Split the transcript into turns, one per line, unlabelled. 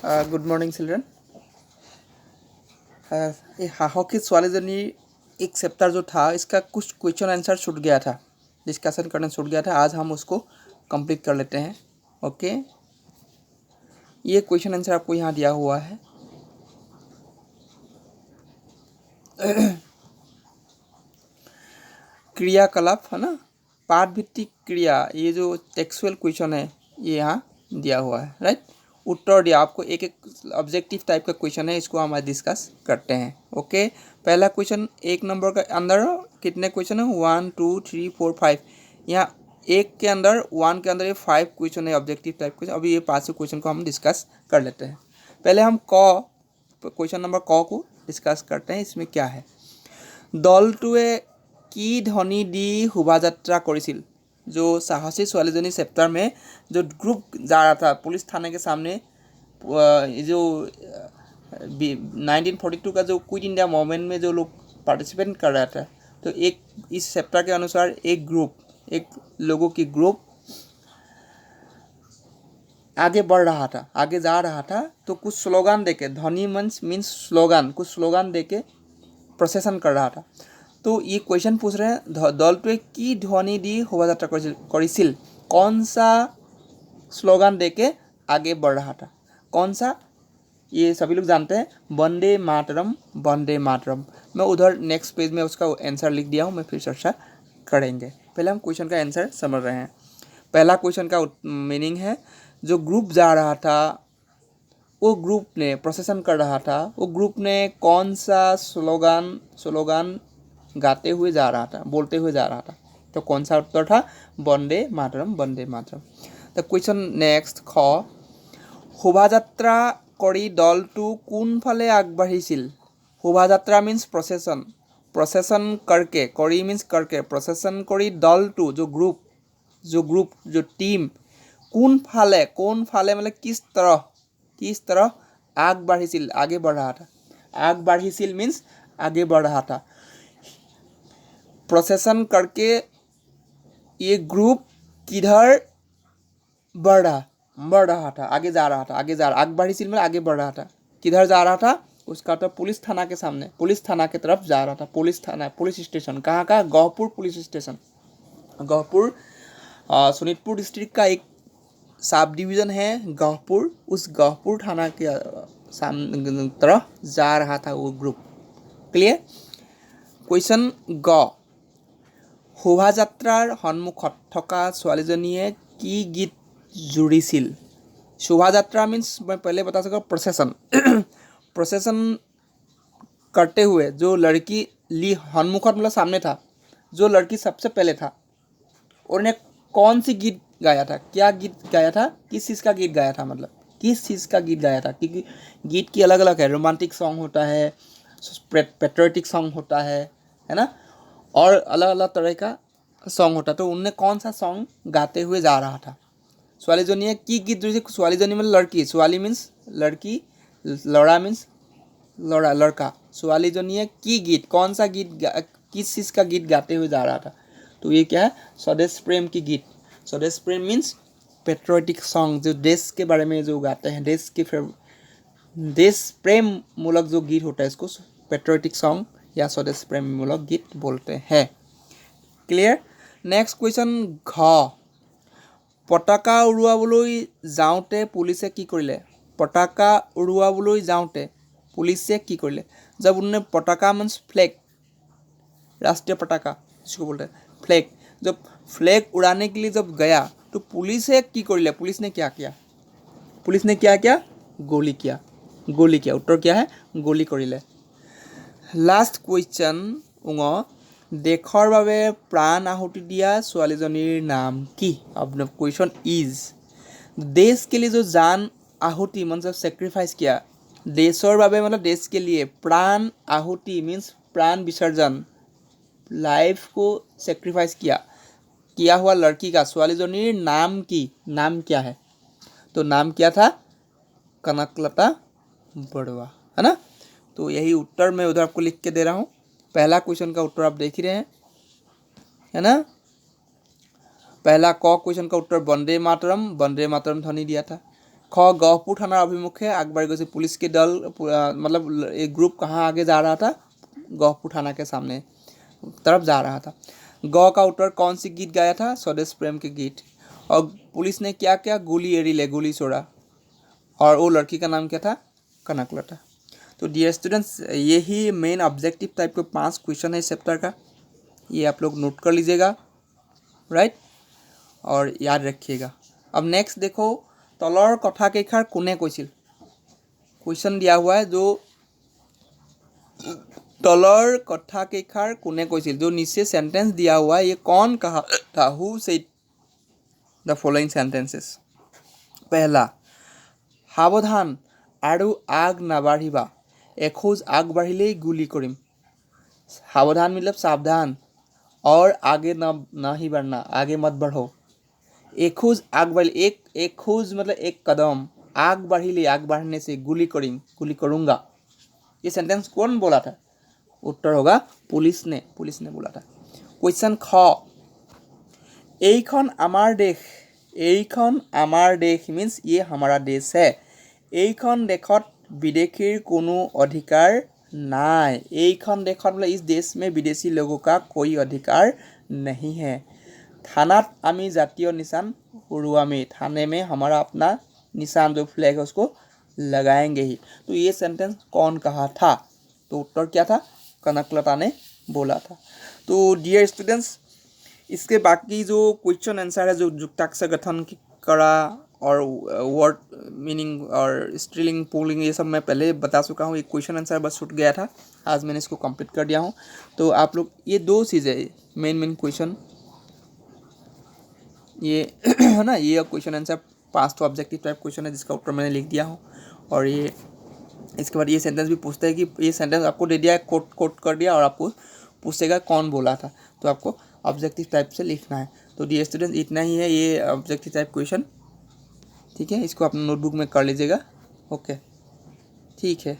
Good morning children. ये हाहों की स्वालीजनी एक चैप्टर जो था इसका कुछ क्वेश्चन आंसर छूट गया था, डिस्कशन करना छूट गया था। आज हम उसको कंप्लीट कर लेते हैं। ओके, ये क्वेश्चन आंसर आपको यहाँ दिया हुआ है। क्रियाकलाप है ना, पाठ भित्तिक क्रिया, ये जो टेक्सुअल क्वेश्चन है ये यहाँ दिया हुआ है, राइट। उत्तर दिया आपको, एक एक ऑब्जेक्टिव टाइप का क्वेश्चन है, इसको हम आज डिस्कस करते हैं। ओके, पहला क्वेश्चन एक नंबर का अंदर कितने क्वेश्चन है, 1 2 3 4 5। यहाँ एक के अंदर, 1 के अंदर ये 5 क्वेश्चन है ऑब्जेक्टिव टाइप क्वेश्चन। अभी ये 5 क्वेश्चन को हम डिस्कस कर लेते हैं। पहले हम क्वेश्चन नंबर को डिस्कस करते हैं। इसमें क्या है, दलटुए की ध्वनि दी शोभायात्रा करिছিল। जो साहसी ছোৱালীজনী चैप्टर में जो ग्रुप जा रहा था पुलिस थाने के सामने, जो 1942 का जो क्विट इंडिया मूवमेंट में जो लोग पार्टिसिपेट कर रहा था, तो एक इस चैप्टर के अनुसार एक लोगों की ग्रुप आगे बढ़ रहा था, आगे जा रहा था। तो कुछ स्लोगान देके, ध्वनि मीन्स स्लोगान, कुछ स्लोगान देके प्रोसेसन कर रहा था। तो ये क्वेश्चन पूछ रहे हैं, दलटुए की ध्वनि दी शोभायात्रा करिছিল, कौन सा स्लोगान देके आगे बढ़ रहा था, कौन सा, ये सभी लोग जानते हैं, वंदे मातरम, वंदे मातरम। मैं उधर नेक्स्ट पेज में उसका आंसर लिख दिया हूँ, मैं फिर चर्चा करेंगे। पहले हम क्वेश्चन का आंसर समझ रहे हैं। पहला क्वेश्चन का मीनिंग है, जो ग्रुप जा रहा था, वो ग्रुप ने प्रोसेसन कर रहा था, वो ग्रुप ने कौन सा स्लोगान गाते हुए जा रहा था, बोलते हुए जा रहा था। तो कौन सा उत्तर था, वंदे मातरम, वंदे मातरम। तो क्वेश्चन नेक्स्ट ख, शोभायात्रा करी दलटू कोनफाले आगबाढ़िছিল। शोभायात्रा मीन्स प्रोसेसन, प्रोसेसन करके, करी मीन्स करके, प्रोसेसन करी दलटू जो ग्रुप जो टीम, कोनफाले मतलब किस तरह आगबाढ़िছিল, आगे बढ़ रहा था। आगबाढ़िছিল मीन्स आगे बढ़ रहा था। प्रोसेसन करके ये ग्रुप किधर बढ़ रहा था, आगे जा रहा था, आगबाढ़िছিল में आगे बढ़ रहा था। किधर जा रहा था, उसका तो पुलिस थाना के सामने, पुलिस थाना की तरफ जा रहा था। पुलिस स्टेशन कहाँ का, Gohpur police station. Gohpur Sonitpur district का एक सब डिवीज़न है गहपुर, उस गहपुर थाना के सामने तरफ जा रहा था वो ग्रुप। क्लियर। क्वेश्चन ग, शोभायात्रार सन्मुखत थका ছোৱালীজনীয়ে की गीत जुड़िছিল। शोभायात्रा मीन्स मैं पहले बता सका प्रोसेसन। प्रोसेसन करते हुए जो लड़की सन्मुखत मतलब सामने था, जो लड़की सबसे पहले था, और उन्हें कौन सी गीत गाया था, क्या गीत गाया था, किस चीज़ का गीत गाया था, मतलब किस चीज़ का गीत गाया था। क्योंकि गीत की अलग अलग है, रोमांटिक सॉन्ग होता है, पेट्रियोटिक सॉन्ग होता है ना, और अलग अलग तरह का सॉन्ग होता है। तो उनने कौन सा सॉन्ग गाते हुए जा रहा था। ছোৱালীজনীয়ে की गीत जुड़ी, ছোৱালীজনী मतलब लड़की, ছোৱালী मीन्स लड़की, लड़ा मीन्स लड़का। ছোৱালীজনীয়ে की गीत, कौन सा गीत, किस चीज़ का गीत गाते हुए जा रहा था। तो ये क्या है, स्वदेश प्रेम की गीत। स्वदेश प्रेम मीन्स पेट्रियोटिक सॉन्ग, जो देश के बारे में जो गाते हैं, देश प्रेम मूलक जो गीत होता है, इसको पेट्रियोटिक सॉन्ग या स्वदेश प्रेम मूलक गीत बोलते हैं। क्लियर। नेक्स्ट क्वेश्चन घ, पताका उड़ुৱাবলৈ যাওঁতে पुलिसे की কৰিলে। पताका उड़ुৱাবলৈ যাওঁতে पुलिसे की কৰিলে। जब उन्होंने पताका मीन्स फ्लैग, राष्ट्रीय पताका जिसको बोलते हैं फ्लैग, जब फ्लैग उड़ाने के लिए जब गया तो पुलिसे की কৰিলে, पुलिस ने क्या किया, गोली किया। उत्तर क्या है, गोली কৰিলে। लास्ट क्वेश्चन देशर বাবে प्राण आहुति दिया ছোৱালীজনীৰ नाम की। अब क्वेश्चन इज, देश के लिए जो जान आहुति मतलब सेक्रीफाइस किया, देशर বাবে मतलब देश के लिए, प्राण आहुति मीन्स प्राण विसर्जन, लाइफ को सेक्रीफाइस किया हुआ लड़की का, ছোৱালীজনীৰ नाम की, नाम क्या है। तो नाम क्या था, कनकलता बरुआ, है ना। तो यही उत्तर मैं उधर आपको लिख के दे रहा हूँ। पहला क्वेश्चन का उत्तर आप देख ही रहे हैं, है ना। पहला क्वेश्चन का उत्तर वंदे मातरम ध्वनि दिया था। ख गहपुर थाना अभिमुखे আগবাঢ়ি গৈছে पुलिस के दल मतलब एक ग्रुप कहाँ आगे जा रहा था, गहपुर थाना के सामने तरफ जा रहा था। ग का उत्तर कौन सी गीत गाया था, स्वदेश प्रेम के गीत। और पुलिस ने क्या क्या, गोली एड़ी ले, गोली छोड़ा। और वो लड़की का नाम क्या था, कनकलता। तो डियर स्टूडेंट्स, यही मेन ऑब्जेक्टिव टाइप के 5 क्वेश्चन है इस चैप्टर का, ये आप लोग नोट कर लीजिएगा, राइट, और याद रखिएगा। अब नेक्स्ट देखो, तलर कथा केइखार कोने কৈছিল। क्वेश्चन दिया हुआ है, जो तलर कथा केइखार कोने কৈছিল, जो नीचे सेंटेंस दिया हुआ है, ये कौन कहा था, who said the following sentences. पहला, সাৱধান আৰু আগ নাবাঢ়িবা, এখোজ আগবাঢ়িলেই গুলি কৰিম। सावधान मतलब सावधान, और आगे नहीं बढ़ना, आगे मत बढ़ो। एक खोज आग बढ़, एक खोज मतलब एक कदम, आग बढ़ी, आग बढ़ने से गुली करीम, गुली करूँगा। ये सेंटेंस कौन बोला था, उत्तर होगा पुलिस ने बोला था। क्वेश्चन ख, এইখন আমাৰ দেশ, এইখন আমাৰ দেশ मीन्स ये हमारा देश है। এইখন देशत विदेशीर कोनो अधिकार নাই। এইখন देशत मतलब इस देश में विदेशी लोगों का कोई अधिकार नहीं है। थानात आमी जातीय निशान उड़ुआमी, थाने में हमारा अपना निशान जो फ्लैग है उसको लगाएंगे ही। तो ये सेंटेंस कौन कहा था, तो उत्तर क्या था, कनकलता ने बोला था। तो डियर स्टूडेंट्स, इसके बाकी जो क्वेश्चन आंसर है, जो युक्ताक्ष गठन करा और वर्ड मीनिंग और स्त्रीलिंग पुल्लिंग, ये सब मैं पहले बता चुका हूँ। एक क्वेश्चन आंसर बस छूट गया था, आज मैंने इसको कंप्लीट कर दिया हूँ। तो आप लोग ये 2 चीज़ें मेन क्वेश्चन, ये है ना, ये क्वेश्चन आंसर 5 तो ऑब्जेक्टिव टाइप क्वेश्चन है जिसका उत्तर मैंने लिख दिया हूँ। और ये इसके बाद ये सेंटेंस भी पूछता है कि ये सेंटेंस आपको दे दिया है, कोट कर दिया, और आपको पूछेगा कौन बोला था, तो आपको ऑब्जेक्टिव टाइप से लिखना है। तो डियर स्टूडेंट, इतना ही है ये ऑब्जेक्टिव टाइप क्वेश्चन, ठीक है। इसको अपने नोटबुक में कर लीजिएगा, ओके, ठीक है।